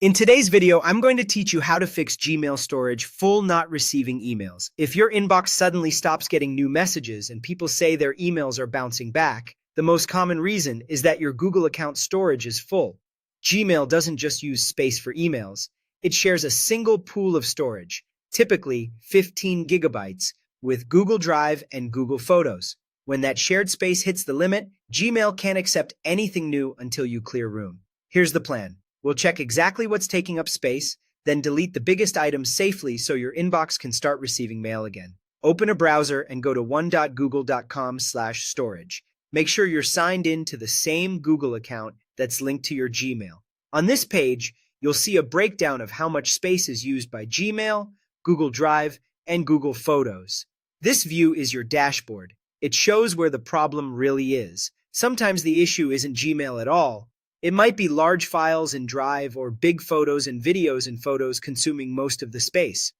In today's video, I'm going to teach you how to fix Gmail storage full not receiving emails. If your inbox suddenly stops getting new messages and people say their emails are bouncing back, the most common reason is that your Google account storage is full. Gmail doesn't just use space for emails, it shares a single pool of storage, typically 15 gigabytes, with Google Drive and Google Photos. When that shared space hits the limit, Gmail can't accept anything new until you clear room. Here's the plan. We'll check exactly what's taking up space, then delete the biggest items safely so your inbox can start receiving mail again. Open a browser and go to one.google.com/storage. Make sure you're signed in to the same Google account that's linked to your Gmail. On this page, you'll see a breakdown of how much space is used by Gmail, Google Drive, and Google Photos. This view is your dashboard. It shows where the problem really is. Sometimes the issue isn't Gmail at all. It might be large files in Drive or big photos and videos in Photos consuming most of the space.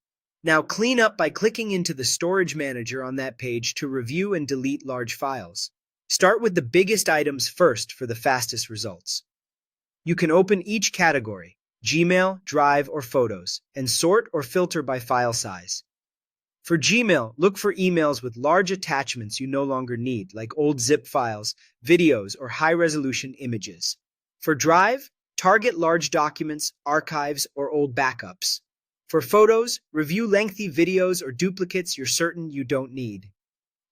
Now clean up by clicking into the Storage Manager on that page to review and delete large files. Start with the biggest items first for the fastest results. You can open each category, Gmail, Drive, or Photos, and sort or filter by file size. For Gmail, look for emails with large attachments you no longer need, like old zip files, videos, or high-resolution images. For Drive, target large documents, archives, or old backups. For Photos, review lengthy videos or duplicates you're certain you don't need.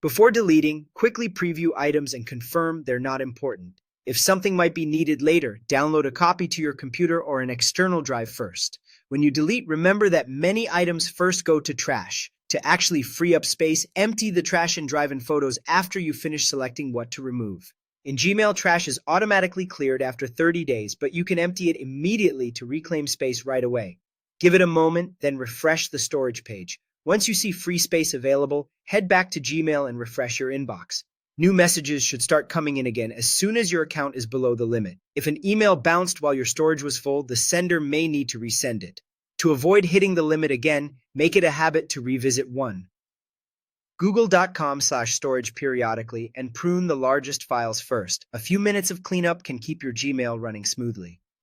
Before deleting, quickly preview items and confirm they're not important. If something might be needed later, download a copy to your computer or an external drive first. When you delete, remember that many items first go to trash. To actually free up space, empty the trash in Drive and Photos after you finish selecting what to remove. In Gmail, trash is automatically cleared after 30 days, but you can empty it immediately to reclaim space right away. Give it a moment, then refresh the storage page. Once you see free space available, head back to Gmail and refresh your inbox. New messages should start coming in again as soon as your account is below the limit. If an email bounced while your storage was full, the sender may need to resend it. To avoid hitting the limit again, make it a habit to revisit one. Google.com/storage periodically and prune the largest files first. A few minutes of cleanup can keep your Gmail running smoothly.